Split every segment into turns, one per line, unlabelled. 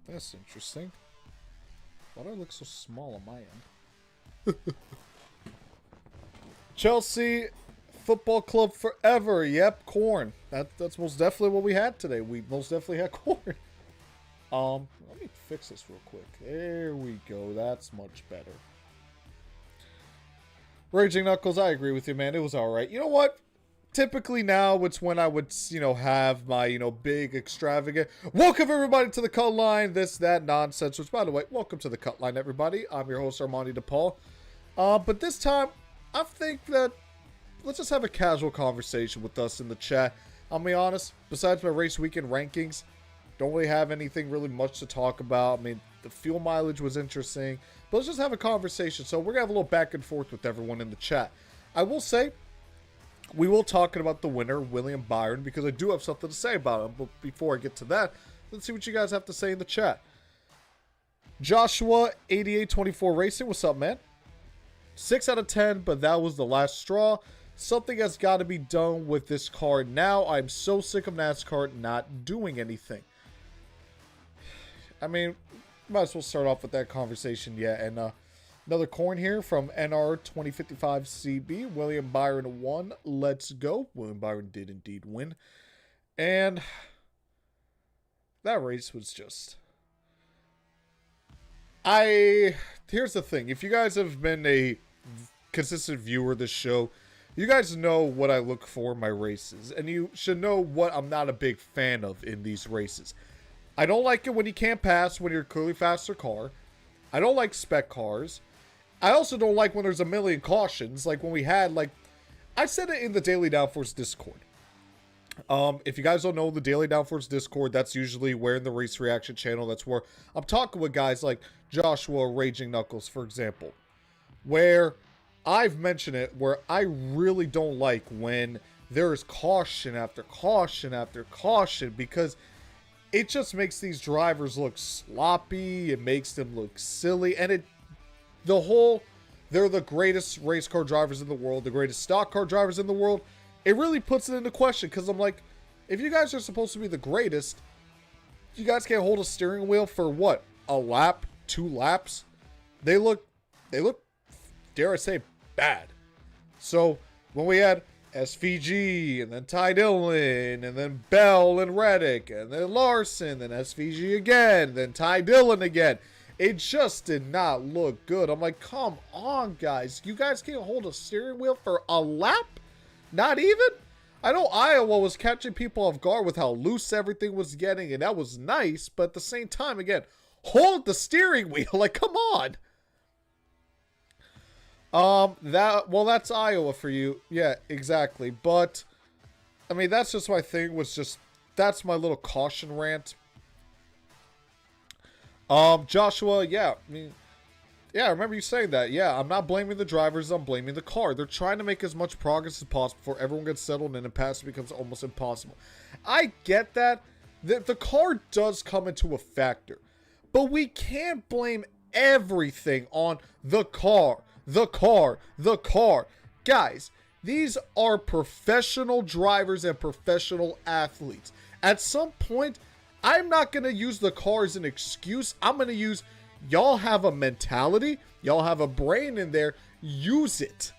That's interesting. Why do I look so small on my end? Chelsea Football Club forever. Yep, corn. That's most definitely what we had today. We most definitely had corn. Let me fix this real quick. There we go. That's much better. Raging Knuckles, I agree with you, man. It was alright. You know what? Typically now, it's when I would, have my, big extravagant. Welcome, everybody, to the Cutline. This, that nonsense. Which, by the way, welcome to the Cutline, everybody. I'm your host, Armani DePaul. But this time, I think that let's just have a casual conversation with us in the chat. I'll be honest, besides my race weekend rankings, don't really have anything really much to talk about. I mean, the fuel mileage was interesting, but let's just have a conversation. So we're going to have a little back and forth with everyone in the chat. I will say, we will talk about the winner, William Byron, because I do have something to say about him. But before I get to that, let's see what you guys have to say in the chat. Joshua, 8824 Racing, what's up, man? 6 out of 10, but that was the last straw. Something has got to be done with this car now. I'm so sick of NASCAR not doing anything. I mean, might as well start off with that conversation, yeah. And another corn here from NR2055CB. William Byron won. Let's go. William Byron did indeed win. And that race was just... Here's the thing. If you guys have been a consistent viewer of this show, you guys know what I look for in my races. And you should know what I'm not a big fan of in these races. I don't like it when you can't pass when you're a clearly faster car. I don't like spec cars. I also don't like when there's a million cautions. Like when we had, I said it in the Daily Downforce Discord. If you guys don't know the Daily Downforce Discord, that's usually where in the Race Reaction channel, that's where I'm talking with guys like Joshua, Raging Knuckles, for example. Where I've mentioned it, where I really don't like when there is caution after caution after caution, because it just makes these drivers look sloppy. It makes them look silly. And they're the greatest race car drivers in the world, the greatest stock car drivers in the world. It really puts it into question, because I'm like, if you guys are supposed to be the greatest, you guys can't hold a steering wheel for what? A lap? 2 laps? They look, dare I say, bad. So when we had SVG, and then Ty Dillon, and then Bell and Reddick, and then Larson, then SVG again, then Ty Dillon again. It just did not look good. I'm like, come on, guys. You guys can't hold a steering wheel for a lap? Not even? I know Iowa was catching people off guard with how loose everything was getting, and that was nice, but at the same time, again, hold the steering wheel. Like, come on. That's Iowa for you. Yeah, exactly. But, I mean, that's just my thing, that's my little caution rant. Joshua, yeah, I mean, yeah, I remember you saying that. Yeah, I'm not blaming the drivers, I'm blaming the car. They're trying to make as much progress as possible before everyone gets settled in and passing becomes almost impossible. I get that. The car does come into a factor. But we can't blame everything on the car. The car. Guys, these are professional drivers and professional athletes. At some point, I'm not going to use the car as an excuse. I'm going to use, y'all have a mentality, y'all have a brain in there, use it.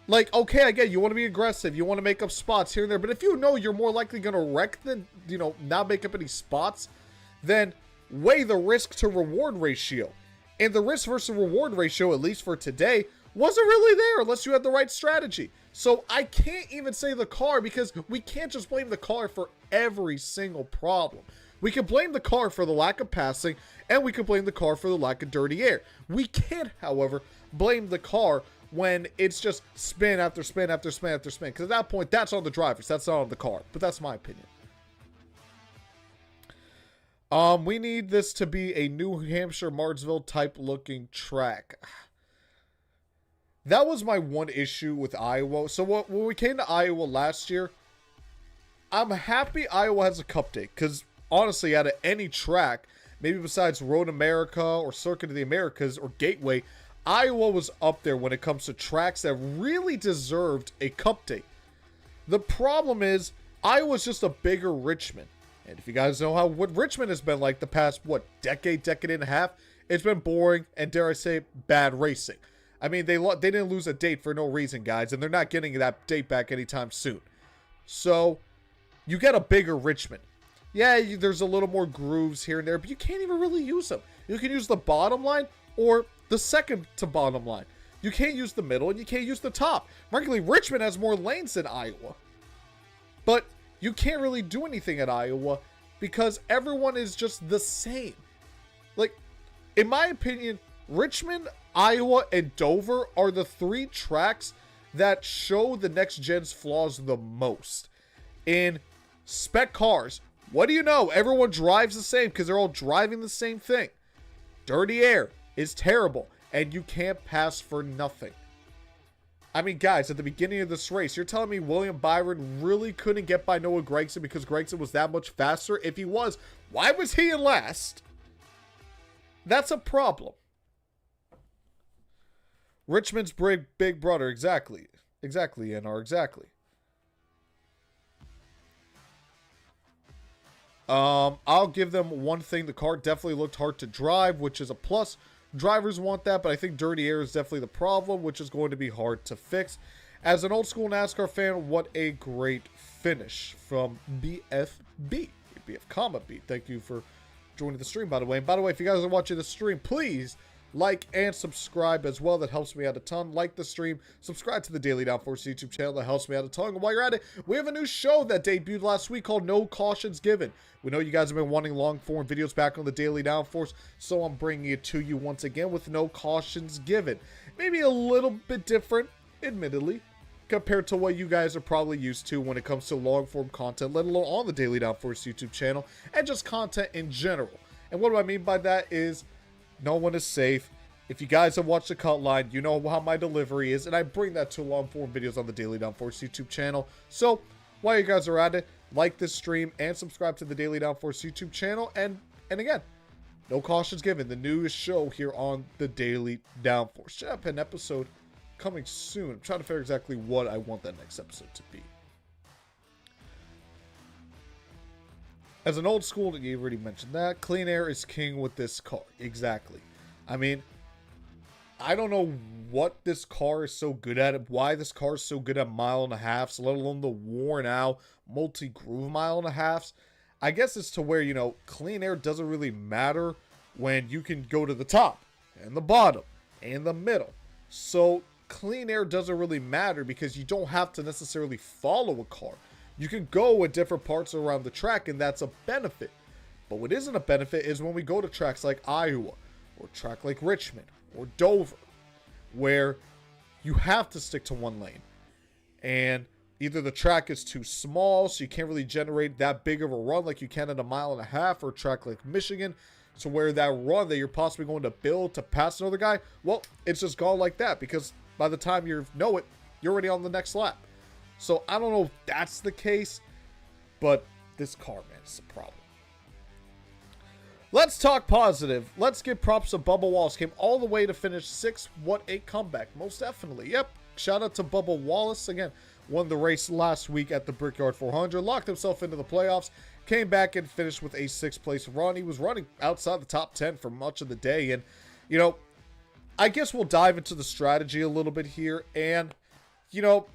Like, okay, I get you want to be aggressive, you want to make up spots here and there, but if you know you're more likely going to wreck than, not make up any spots, then weigh the risk to reward ratio. And the risk versus reward ratio, at least for today, wasn't really there unless you had the right strategy. So I can't even say the car, because we can't just blame the car for every single problem. We can blame the car for the lack of passing, and we can blame the car for the lack of dirty air. We can't, however, blame the car when it's just spin after spin after spin after spin, because at that point, that's on the drivers. That's not on the car. But that's my opinion. We need this to be a New Hampshire, Martinsville type looking track. That was my one issue with Iowa. So when we came to Iowa last year, I'm happy Iowa has a cup day, because honestly, out of any track, maybe besides Road America or Circuit of the Americas or Gateway, Iowa was up there when it comes to tracks that really deserved a cup day. The problem is, Iowa's just a bigger Richmond. And if you guys know how what Richmond has been like the past, decade and a half, it's been boring and, dare I say, bad racing. I mean, they didn't lose a date for no reason, guys, and they're not getting that date back anytime soon. So, you get a bigger Richmond. Yeah, there's a little more grooves here and there, but you can't even really use them. You can use the bottom line or the second to bottom line. You can't use the middle and you can't use the top. Frankly, Richmond has more lanes than Iowa. But you can't really do anything at Iowa because everyone is just the same. Like, in my opinion, Richmond, Iowa, and Dover are the 3 tracks that show the next gen's flaws the most. In spec cars, what do you know? Everyone drives the same because they're all driving the same thing. Dirty air is terrible, and you can't pass for nothing. I mean, guys, at the beginning of this race, you're telling me William Byron really couldn't get by Noah Gragson because Gragson was that much faster? If he was, why was he in last? That's a problem. Richmond's big brother, exactly. Exactly, NR, exactly. I'll give them one thing. The car definitely looked hard to drive, which is a plus. Drivers want that, but I think dirty air is definitely the problem, which is going to be hard to fix. As an old school NASCAR fan, what a great finish from BFB. BF, B. Thank you for joining the stream, by the way. And by the way, if you guys are watching the stream, please like and subscribe as well. That helps me out a ton. Like the stream, subscribe to the Daily Downforce YouTube channel. That helps me out a ton. And while you're at it, we have a new show that debuted last week called No Cautions Given. We know you guys have been wanting long form videos back on the Daily Downforce, so I'm bringing it to you once again with No Cautions Given. Maybe a little bit different, admittedly, compared to what you guys are probably used to when it comes to long form content, let alone on the Daily Downforce YouTube channel, and just content in general. And what do I mean by that is, no one is safe. If you guys have watched the Cutline, you know how my delivery is, and I bring that to long form videos on the Daily Downforce YouTube channel. So, while you guys are at it, like this stream and subscribe to the Daily Downforce YouTube channel. And again, no cautions given. The newest show here on the Daily Downforce. Should have an episode coming soon. I'm trying to figure exactly what I want that next episode to be. As an old school, you already mentioned that. Clean air is king with this car. Exactly. I mean, I don't know what this car is so good at, why this car is so good at 1.5 miles, let alone the worn out multi-groove 1.5 miles. I guess it's to where, you know, clean air doesn't really matter when you can go to the top and the bottom and the middle. So clean air doesn't really matter because you don't have to necessarily follow a car. You can go at different parts around the track, and that's a benefit. But what isn't a benefit is when we go to tracks like Iowa, or a track like Richmond, or Dover, where you have to stick to one lane. And either the track is too small, so you can't really generate that big of a run like you can at 1.5 miles, or a track like Michigan, so where that run that you're possibly going to build to pass another guy, well, it's just gone like that, because by the time you know it, you're already on the next lap. So I don't know if that's the case, but this car, man, is a problem. Let's talk positive. Let's give props to Bubba Wallace. Came all the way to finish 6th. What a comeback. Most definitely. Yep. Shout out to Bubba Wallace. Again, won the race last week at the Brickyard 400. Locked himself into the playoffs. Came back and finished with a 6th place run. He was running outside the top 10 for much of the day. And, you know, I guess we'll dive into the strategy a little bit here. And, you know,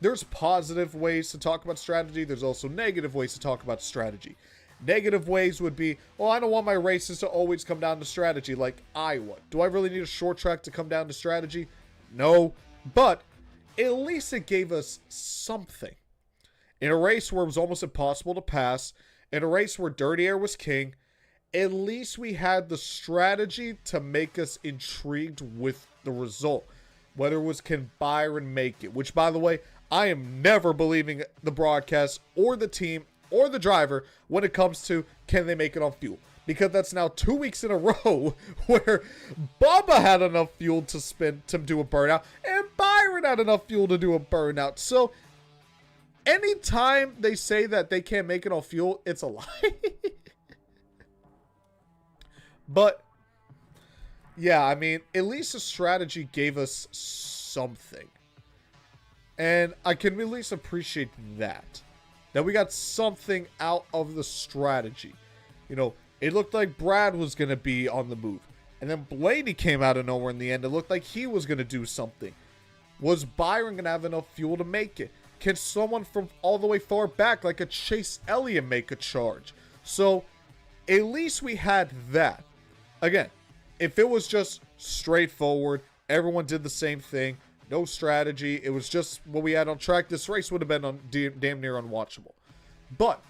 there's positive ways to talk about strategy. There's also negative ways to talk about strategy. Negative ways would be, well, I don't want my races to always come down to strategy, like Iowa. Do I really need a short track to come down to strategy? No, but at least it gave us something. In a race where it was almost impossible to pass, in a race where dirty air was king, at least we had the strategy to make us intrigued with the result. Whether it was, can Byron make it? Which, by the way, I am never believing the broadcast or the team or the driver when it comes to can they make it on fuel. Because that's now 2 weeks in a row where Bubba had enough fuel to spin to do a burnout and Byron had enough fuel to do a burnout. So anytime they say that they can't make it on fuel, it's a lie. But yeah, I mean, at least the strategy gave us something. And I can at least appreciate that. that we got something out of the strategy. You know, it looked like Brad was going to be on the move. And then Blaney came out of nowhere in the end. It looked like he was going to do something. Was Byron going to have enough fuel to make it? Can someone from all the way far back, like a Chase Elliott, make a charge? So, at least we had that. Again, if it was just straightforward, everyone did the same thing, no strategy, it was just what we had on track, this race would have been damn near unwatchable. But,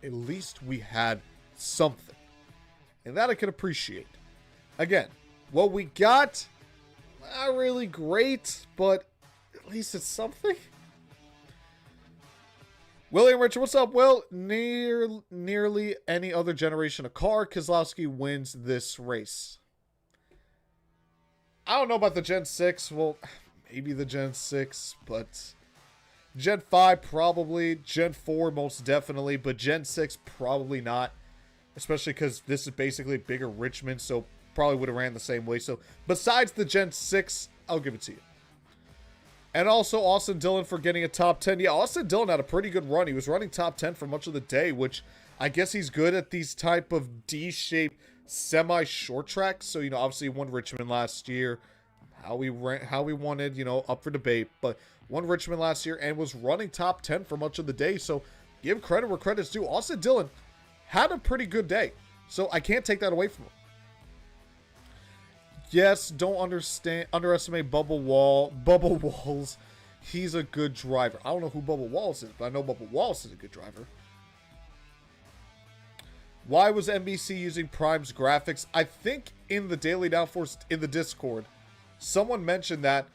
at least we had something. And that I can appreciate. Again, what we got, not really great, but at least it's something. William Richard, what's up? Well, nearly any other generation of car, Keselowski wins this race. I don't know about the Gen 6. Well, maybe the Gen 6, but Gen 5 probably. Gen 4 most definitely, but Gen 6 probably not. Especially because this is basically bigger Richmond, so probably would have ran the same way. So besides the Gen 6, I'll give it to you. And also Austin Dillon for getting a top 10. Yeah, Austin Dillon had a pretty good run. He was running top 10 for much of the day, which I guess he's good at these type of D-shaped semi-short tracks. So, you know, obviously he won Richmond last year. How we wanted, you know, up for debate. But won Richmond last year and was running top 10 for much of the day. So give credit where credit's due. Austin Dillon had a pretty good day. So I can't take that away from him. Yes, don't underestimate Bubba Walls. He's a good driver. I don't know who Bubba Walls is, but I know Bubba Walls is a good driver. Why was NBC using Prime's graphics? I think in the Daily Downforce in the Discord, someone mentioned that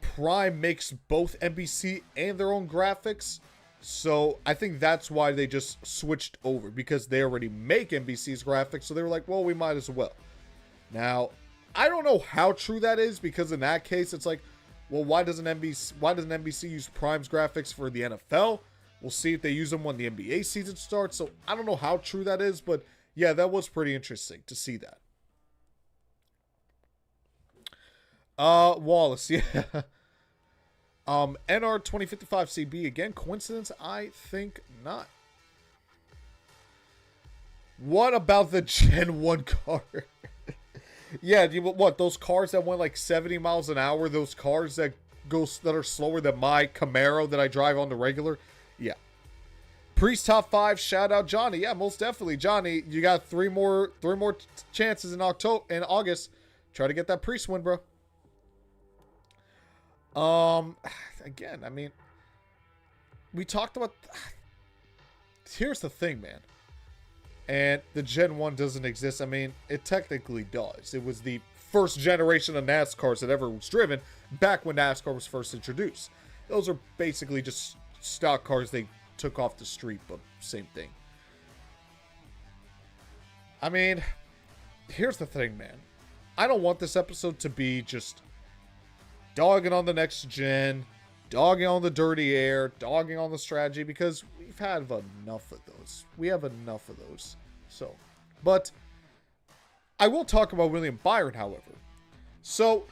Prime makes both NBC and their own graphics. So I think that's why they just switched over, because they already make NBC's graphics. So they were like, well, we might as well. Now, I don't know how true that is, because in that case, it's like, well, why doesn't NBC use Prime's graphics for the NFL? We'll see if they use them when the NBA season starts. So I don't know how true that is, but yeah, that was pretty interesting to see that. Wallace, yeah. NR 2055 CB again. Coincidence? I think not. What about the Gen 1 car? Yeah, what, those cars that went like 70 miles an hour, those cars that are slower than my Camaro that I drive on the regular? Yeah. Priest top 5, shout out Johnny. Yeah, most definitely. Johnny, you got three more chances in August. Try to get that Priest win, bro. Again, I mean, we talked about, here's the thing, man. And the Gen 1 doesn't exist. I mean, it technically does. It was the first generation of NASCARs that ever was driven back when NASCAR was first introduced. Those are basically just stock cars they took off the street, but same thing. I mean, here's the thing, man. I don't want this episode to be just dogging on the next gen, dogging on the dirty air, dogging on the strategy, because we've had enough of those. We have enough of those. So, but I will talk about William Byron, however. So,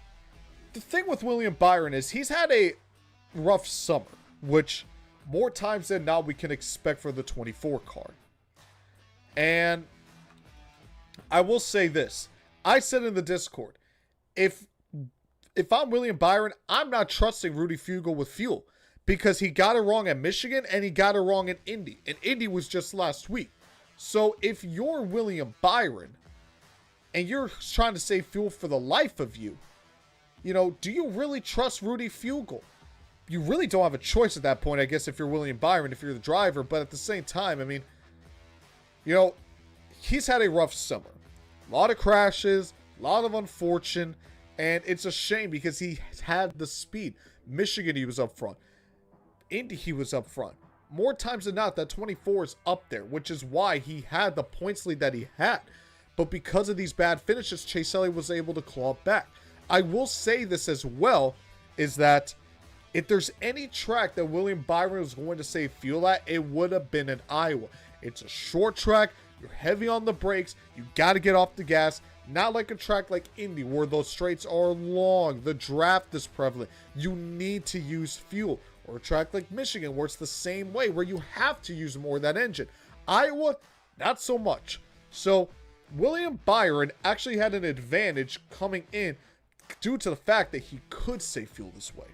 the thing with William Byron is he's had a rough summer, which more times than not we can expect for the 24 car. And I will say this. I said in the Discord, if I'm William Byron, I'm not trusting Rudy Fugle with fuel, because he got it wrong at Michigan and he got it wrong in Indy. And Indy was just last week. So if you're William Byron and you're trying to save fuel for the life of you, you know, do you really trust Rudy Fugle? You really don't have a choice at that point, I guess, if you're William Byron, if you're the driver. But at the same time, I mean, you know, he's had a rough summer. A lot of crashes, a lot of unfortunate. And it's a shame because he had the speed. Michigan, he was up front. Indy, he was up front. More times than not, that 24 is up there, which is why he had the points lead that he had. But because of these bad finishes, Chase Elliott was able to claw back. I will say this as well, is that if there's any track that William Byron was going to save fuel at, it would have been in Iowa. It's a short track. You're heavy on the brakes. You got to get off the gas. Not like a track like Indy where those straights are long. The draft is prevalent. You need to use fuel. Or a track like Michigan, where it's the same way, where you have to use more of that engine. Iowa, not so much. So William Byron actually had an advantage coming in due to the fact that he could save fuel this way.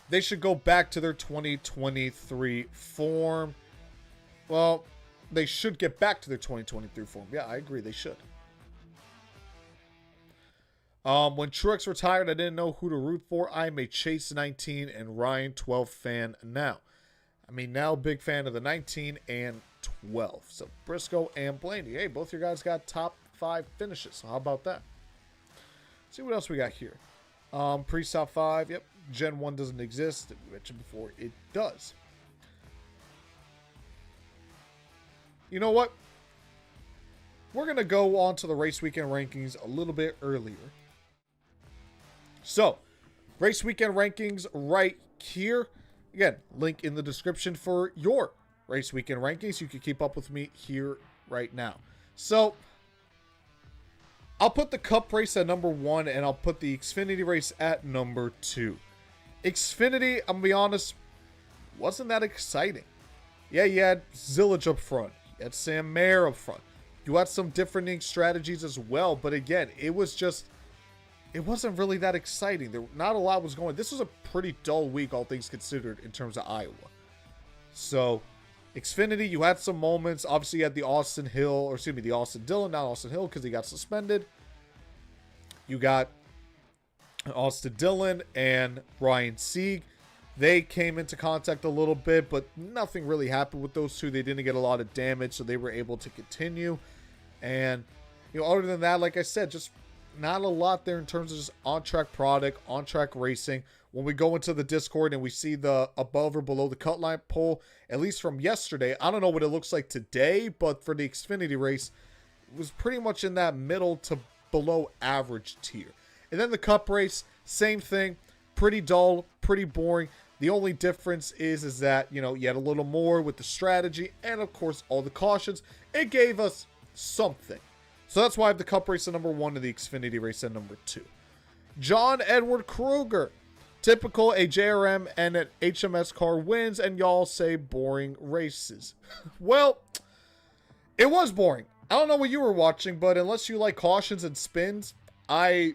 They should go back to their 2023 form. Well, they should get back to their 2023 form. Yeah, I agree. They should. When Truex retired, I didn't know who to root for. I'm a Chase 19 and Ryan 12 fan now. I mean, now big fan of the 19 and 12. So Briscoe and Blaney. Hey, both your guys got top 5 finishes. So how about that? Let's see what else we got here. Pre-top 5. Yep. Gen 1 doesn't exist. We mentioned before, it does. You know what? We're going to go on to the race weekend rankings a little bit earlier. So, race weekend rankings right here. Again, link in the description for your race weekend rankings. You can keep up with me here right now. So, I'll put the Cup race at number 1, and I'll put the Xfinity race at number 2. Xfinity, I'm going to be honest, wasn't that exciting. Yeah, you had Zillage up front. You had Sam Mayer up front. You had some different strategies as well. But again, it wasn't really that exciting. Not a lot was going. This was a pretty dull week, all things considered, in terms of Iowa. So, Xfinity, you had some moments. Obviously, you had the Austin Dillon, not Austin Hill, because he got suspended. You got Austin Dillon and Ryan Sieg. They came into contact a little bit, but nothing really happened with those two. They didn't get a lot of damage, so they were able to continue. And, other than that, like I said, just not a lot there in terms of just on-track product, on-track racing. When we go into the Discord and we see the above or below the Cutline poll, at least from yesterday, I don't know what it looks like today, but for the Xfinity race, it was pretty much in that middle to below average tier. And then the Cup race, same thing, pretty dull, pretty boring. The only difference is that, you had a little more with the strategy and, of course, all the cautions. It gave us something. So that's why I have the Cup race at number 1 and the Xfinity race at number 2. John Edward Kruger. Typical, a JRM and an HMS car wins, and y'all say boring races. Well, it was boring. I don't know what you were watching, but unless you like cautions and spins, I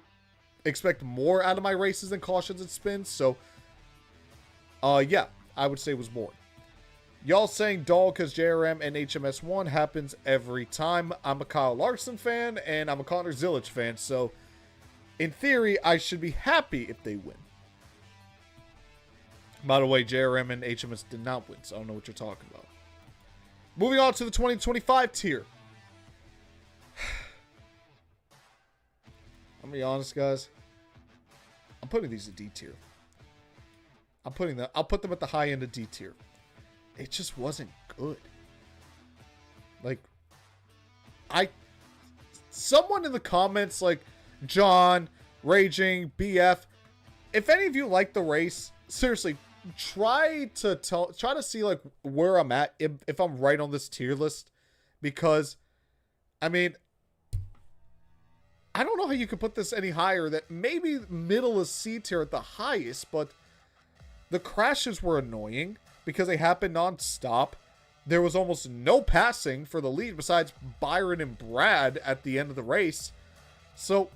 expect more out of my races than cautions and spins. So, yeah, I would say it was boring. Y'all saying dull because JRM and HMS 1 happens every time. I'm a Kyle Larson fan, and I'm a Connor Zillage fan. So, in theory, I should be happy if they win. By the way, JRM and HMS did not win, so I don't know what you're talking about. Moving on to the 2025 tier. I'm going to be honest, guys. I'm putting these in D tier. I'll put them at the high end of D tier. It just wasn't good. Like, someone in the comments, like John, Raging, BF, if any of you like the race, seriously, try to see like where I'm at if I'm right on this tier list, because I mean, I don't know how you could put this any higher. That maybe middle of C tier at the highest, but the crashes were annoying because they happened non-stop. There was almost no passing for the lead besides Byron and Brad at the end of the race. So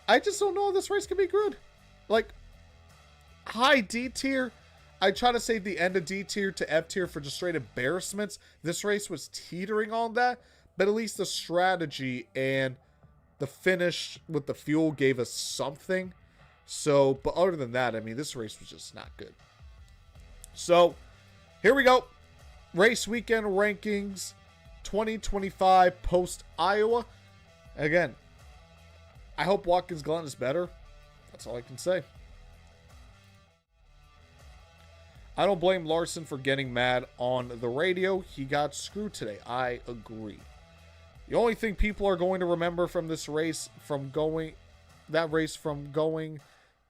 I just don't know if this race can be good. Like, high D tier. I try to save the end of D tier to F tier for just straight embarrassments. This race was teetering on that, but at least the strategy and the finish with the fuel gave us something. So, but other than that, I mean, this race was just not good. So, here we go. Race weekend rankings 2025 post Iowa. Again, I hope Watkins Glen is better. That's all I can say. I don't blame Larson for getting mad on the radio. He got screwed today. I agree. The only thing people are going to remember from this race,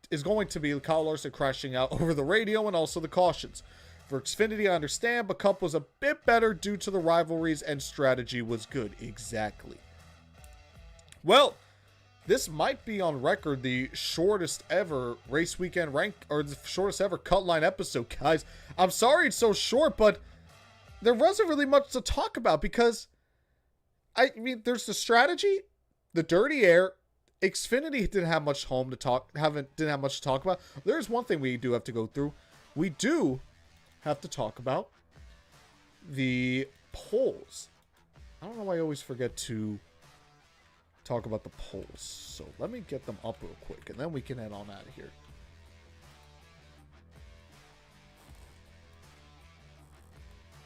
is going to be Kyle Larson crashing out over the radio and also the cautions. For Xfinity, I understand, but Cup was a bit better due to the rivalries and strategy was good. Exactly. Well, this might be on record the shortest ever race weekend rank, or the shortest ever Cutline episode, guys. I'm sorry it's so short, but there wasn't really much to talk about because, I mean, there's the strategy, the dirty air. Xfinity didn't have much didn't have much to talk about. There's one thing we do have to go through. We do have to talk about the polls. I don't know why I always forget to talk about the polls. So let me get them up real quick, and then we can head on out of here.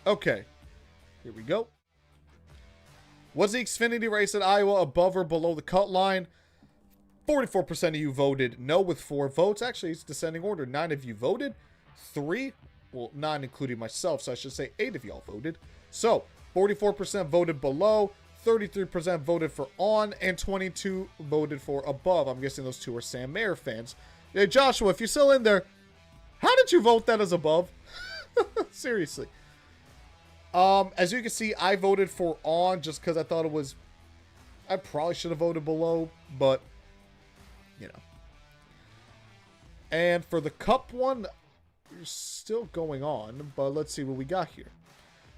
Okay, here we go. Was the Xfinity race at Iowa above or below the cut line? 44% of you voted no with 4 votes. Actually, it's descending order. 9 of you voted. 3, well, 9 including myself, so I should say 8 of y'all voted. So, 44% voted below, 33% voted for on, and 22 voted for above. I'm guessing those 2 are Sam Mayer fans. Hey, Joshua, if you're still in there, how did you vote that as above? Seriously. As you can see, I voted for on just because I thought it was... I probably should have voted below, but... you know. And for the Cup one, you're still going on, but let's see what we got here.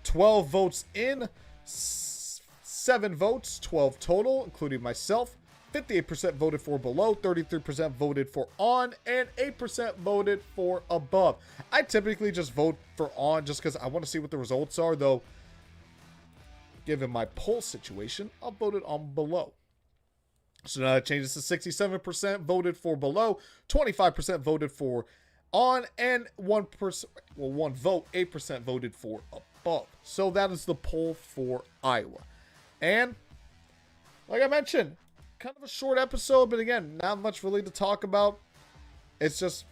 12 votes in, 7 votes, 12 total, including myself. 58% voted for below, 33% voted for on, and 8% voted for above. I typically just vote for on just because I want to see what the results are, though given my poll situation, I'll vote it on below. So now it changes to 67% voted for below, 25% voted for on, and 1%, well, 1 vote, 8% voted for above. So that is the poll for Iowa. And like I mentioned, kind of a short episode, but again, not much really to talk about. It's just,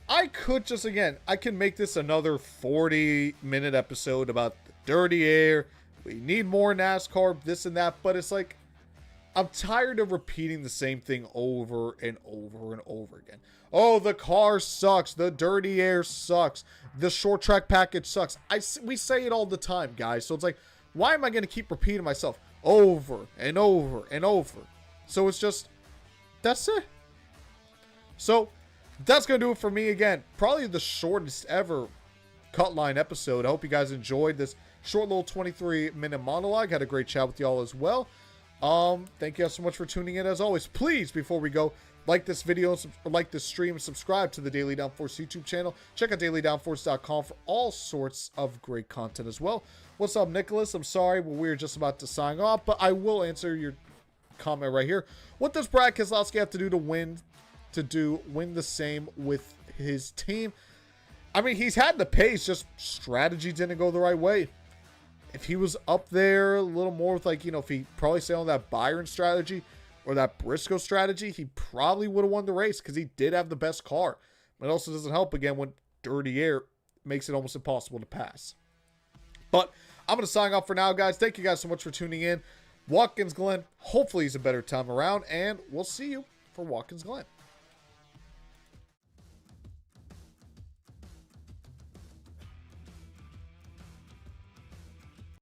I can make this another 40-minute episode about the dirty air. We need more NASCAR, this and that, but it's like, I'm tired of repeating the same thing over and over and over again. Oh, the car sucks. The dirty air sucks. The short track package sucks. We say it all the time, guys. So it's like, why am I going to keep repeating myself over and over and over? So it's just, that's it. So that's going to do it for me again. Probably the shortest ever Cutline episode. I hope you guys enjoyed this short little 23-minute monologue. Had a great chat with y'all as well. Thank you guys so much for tuning in. As always, please, before we go, like this video, or like this stream, and subscribe to the Daily Downforce YouTube channel. Check out dailydownforce.com for all sorts of great content as well. What's up, Nicholas? I'm sorry, but we're just about to sign off, but I will answer your comment right here. What does Brad Keselowski have to do to win the same with his team? I mean, he's had the pace, just strategy didn't go the right way. If he was up there a little more with, like, you know, if he probably stayed on that Byron strategy or that Briscoe strategy, he probably would have won the race because he did have the best car. But it also doesn't help, again, when dirty air makes it almost impossible to pass. But I'm going to sign off for now, guys. Thank you guys so much for tuning in. Watkins Glen, hopefully he's a better time around, and we'll see you for Watkins Glen.